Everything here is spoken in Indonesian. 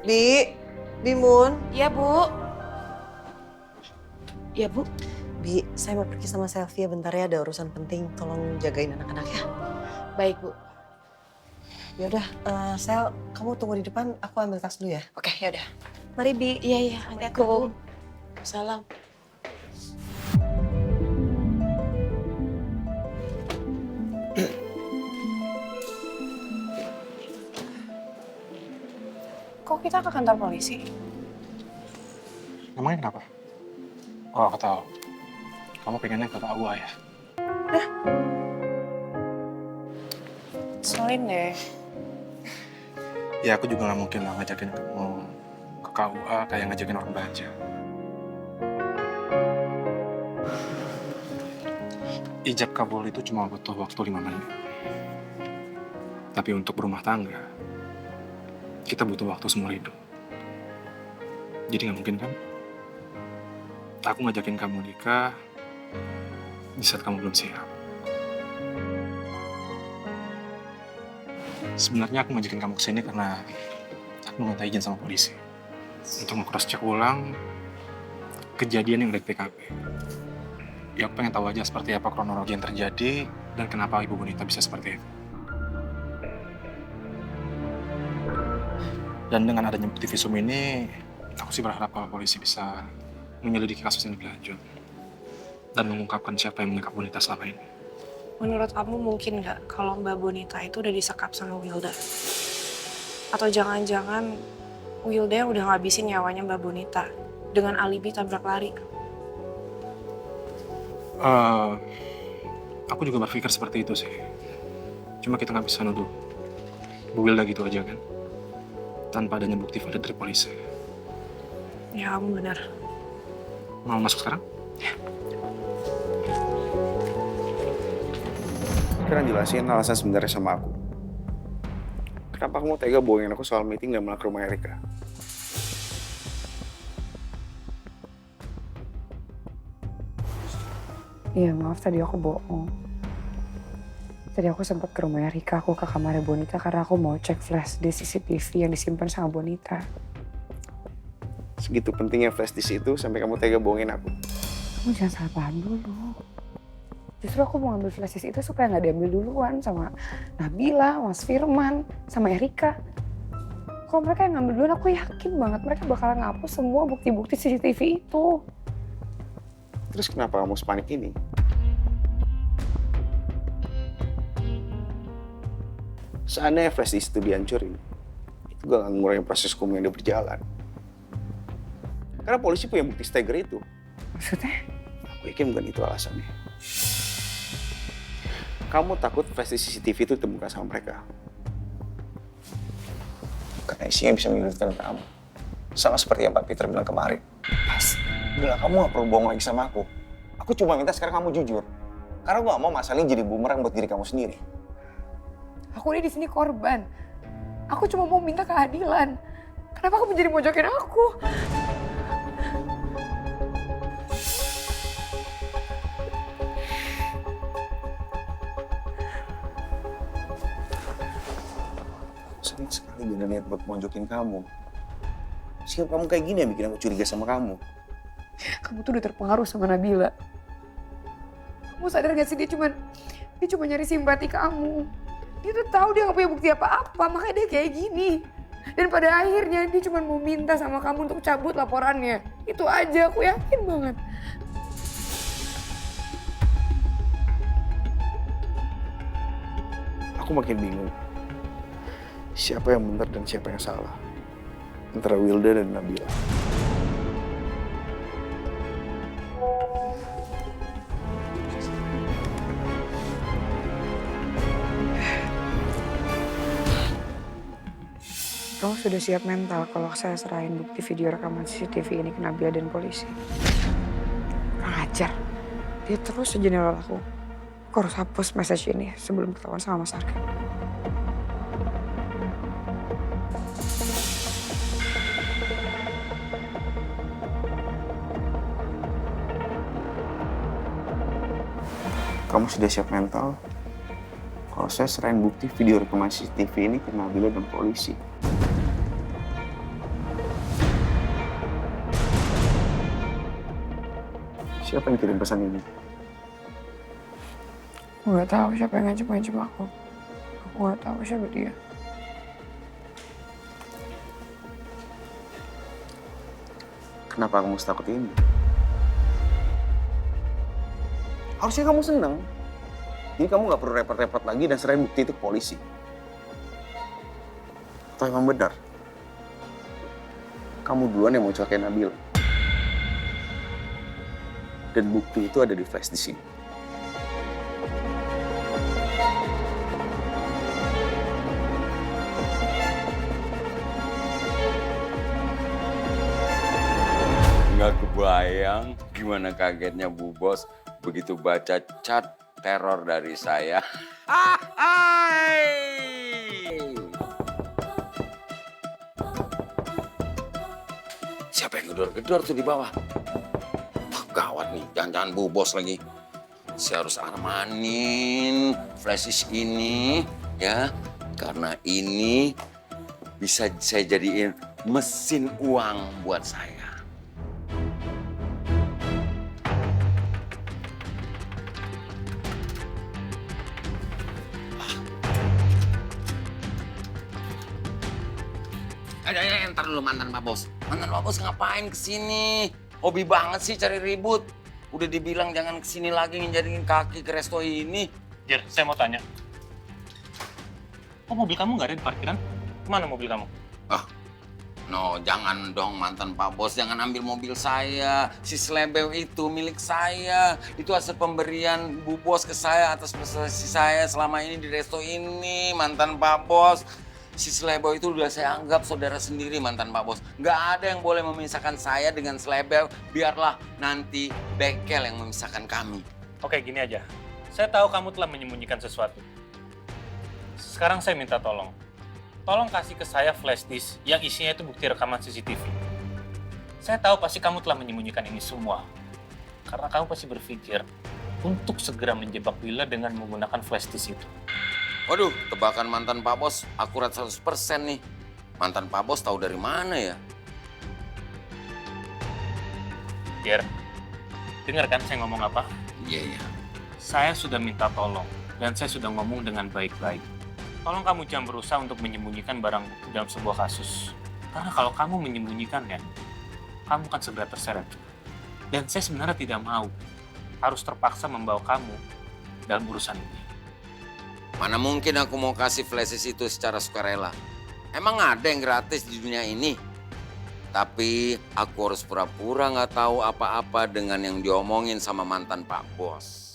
Bi, Bimun. Iya, Bu. Iya, Bu. Bi, saya mau pergi sama Sylvia bentar ya, ada urusan penting. Tolong jagain anak-anak ya. Baik, Bu. Ya udah, Sel, kamu tunggu di depan, aku ambil tas dulu ya. Oke, ya udah. Mari, Bi. Iya, iya. Assalamualaikum. Salam. Kok kita ke kantor polisi? Namanya kenapa? Oh, aku tahu. Kamu pengennya ke KUA ya? Selin deh. Ya, aku juga nggak mungkin lah ngajakin kamu ke KUA kayak ngajakin orang belanja. Ijab kabul itu cuma butuh waktu 5 menit. Tapi untuk berumah tangga, kita butuh waktu seumur hidup. Jadi nggak mungkin kan? Aku ngajakin kamu nikah di saat kamu belum siap. Sebenarnya aku ngajakin kamu kesini karena aku minta izin sama polisi untuk nge-cross check ulang kejadian yang ada di TKP. Ya aku pengen tahu aja seperti apa kronologi yang terjadi dan kenapa Ibu Bonita bisa seperti itu. Dan dengan adanya bukti visum ini, aku sih berharap kalau polisi bisa menyelidiki kasus ini lebih lanjut dan mengungkapkan siapa yang mengungkap Bonita selama ini. Menurut kamu mungkin nggak kalau Mbak Bonita itu udah disekap sama Wilda? Atau jangan-jangan Wilda yang udah ngabisin nyawanya Mbak Bonita dengan alibi tabrak lari? Aku juga berpikir seperti itu sih. Cuma kita nggak bisa nuduh Bu Wilda gitu aja kan, tanpa adanya bukti valid dari polisi. Ya, kamu benar. Mau masuk sekarang? Sekarang jelasin alasan sebenarnya sama aku. Kenapa kamu tega bohongin aku soal meeting dan malah ke rumah Erika? Iya, maaf tadi aku bohong. Tadi aku sempat ke rumah Erika, aku ke kamarnya Bonita karena aku mau cek flash di CCTV yang disimpan sama Bonita. Segitu pentingnya flash disk itu sampai kamu tega bohongin aku. Kamu jangan salah paham dulu. Justru aku mau ambil flash disk itu supaya nggak diambil duluan sama Nabila, Mas Firman, sama Erika. Kalau mereka yang ngambil duluan, aku yakin banget mereka bakalan ngapus semua bukti-bukti CCTV itu. Terus kenapa kamu sepanik ini? Seandainya flash disk itu dihancurin, itu gak akan ngurangin proses hukum yang udah berjalan. Karena polisi punya bukti stagger itu. Maksudnya? Aku yakin bukan itu alasannya. Kamu takut flash disk CCTV itu ditemukan sama mereka. Karena isinya bisa menyulitkan kamu. Sama seperti yang Pak Peter bilang kemarin. Pas, bilang kamu gak perlu bohong lagi sama aku. Aku cuma minta sekarang kamu jujur. Karena gue gak mau masalah ini jadi bumerang buat diri kamu sendiri. Aku ini di sini korban. Aku cuma mau minta keadilan. Kenapa kamu jadi mojokin aku? Sering sekali gak ada niat buat mojokin kamu. Sikap kamu kayak gini yang bikin aku curiga sama kamu. Kamu tuh udah terpengaruh sama Nabila. Kamu sadar gak sih dia cuma nyari simpati kamu. Dia tuh tahu dia gak punya bukti apa-apa, makanya dia kayak gini. Dan pada akhirnya dia cuma mau minta sama kamu untuk cabut laporannya. Itu aja, aku yakin banget. Aku makin bingung. Siapa yang benar dan siapa yang salah. Antara Wilda dan Nabila. Kamu sudah siap mental kalau saya serahin bukti video rekaman CCTV ini ke Nabila dan polisi? Kurang ajar. Dia terus aja neror aku. Aku harus hapus message ini sebelum ketahuan sama Mas Arka. Kamu sudah siap mental? Kalau saya serahin bukti video rekaman CCTV ini ke Nabila dan polisi. Siapa yang kirim pesan ini? Aku nggak tahu siapa yang ngajak aku. Aku nggak tahu siapa dia. Kenapa kamu setakut ini? Harusnya kamu senang. Jadi kamu nggak perlu repot-repot lagi dan serahin bukti itu ke polisi. Atau emang benar? Kamu duluan yang mau celakain Nabil. Dan bukti itu ada di flash di sini. Nggak kebayang gimana kagetnya Bu Bos begitu baca chat teror dari saya. Hai! Siapa yang gedor-gedor tuh di bawah? Wah, gawat nih, jangan-jangan Bu Bos lagi. Saya harus armanin flash disk ini ya, karena ini bisa saya jadiin mesin uang buat saya. Ntar dulu mantan Pak Bos. Mantan Pak Bos ngapain kesini? Hobi banget sih cari ribut. Udah dibilang jangan kesini lagi nginjarin kaki ke resto ini. Jer, saya mau tanya. Kok mobil kamu nggak ada di parkiran? Mana mobil kamu? No, jangan dong mantan Pak Bos. Jangan ambil mobil saya. Si Slebeo itu milik saya. Itu hasil pemberian Bu Bos ke saya atas prestasi saya selama ini di resto ini. Mantan Pak Bos. Si Slebeo itu udah saya anggap saudara sendiri mantan Pak Bos. Nggak ada yang boleh memisahkan saya dengan Slebeo. Biarlah nanti bengkel yang memisahkan kami. Oke, gini aja. Saya tahu kamu telah menyembunyikan sesuatu. Sekarang saya minta tolong. Tolong kasih ke saya flash disk yang isinya itu bukti rekaman CCTV. Saya tahu pasti kamu telah menyembunyikan ini semua. Karena kamu pasti berpikir untuk segera menjebak Willa dengan menggunakan flash disk itu. Waduh, tebakan mantan Pak Bos akurat 100% nih. Mantan Pak Bos tahu dari mana ya? Jer, dengar kan saya ngomong apa? Iya. Saya sudah minta tolong dan saya sudah ngomong dengan baik-baik. Tolong kamu jangan berusaha untuk menyembunyikan barang bukti dalam sebuah kasus. Karena kalau kamu menyembunyikannya, kamu akan segera terseret. Dan saya sebenarnya tidak mau harus terpaksa membawa kamu dalam urusan ini. Mana mungkin aku mau kasih flash disk itu secara sukarela. Emang ada yang gratis di dunia ini? Tapi aku harus pura-pura nggak tahu apa-apa dengan yang diomongin sama mantan Pak Bos.